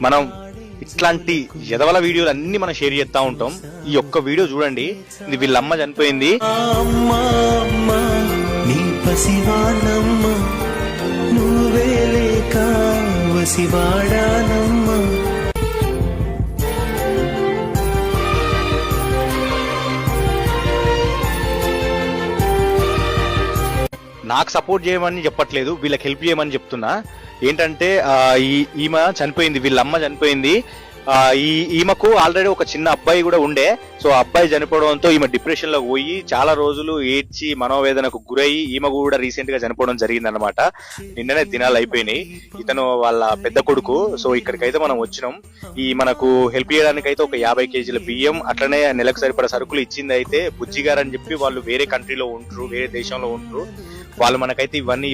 మనం ఇట్లాంటి ఎదవల వీడియోలు అన్ని మనం షేర్ చేస్తా ఉంటాం. ఈ ఒక్క వీడియో చూడండి, ఇది వీళ్ళమ్మ చనిపోయింది. నాకు సపోర్ట్ చేయమని చెప్పట్లేదు, వీళ్ళకి హెల్ప్ చేయమని చెప్తున్నా. ఏంటంటే ఈమె చనిపోయింది, వీళ్ళమ్మ చనిపోయింది. ఈమెకు ఆల్రెడీ ఒక చిన్న అబ్బాయి కూడా ఉండే. సో అబ్బాయి చనిపోవడంతో ఈమె డిప్రెషన్ లో పోయి చాలా రోజులు ఏడ్చి మనోవేదనకు గురయ్యి ఈమె కూడా రీసెంట్ గా చనిపోవడం జరిగింది అనమాట. నిన్ననే దినాలు అయిపోయినాయి. ఇతను వాళ్ళ పెద్ద కొడుకు. సో ఇక్కడికైతే మనం వచ్చినాం. మనకు హెల్ప్ చేయడానికి అయితే ఒక 50 కేజీల బియ్యం, అట్లనే నెలకు సరిపడా సరుకులు ఇచ్చింది అయితే బుజ్జిగారు అని చెప్పి. వాళ్ళు వేరే కంట్రీలో ఉంటారు, వేరే దేశంలో ఉంటారు. వాళ్ళు మనకైతే ఇవన్నీ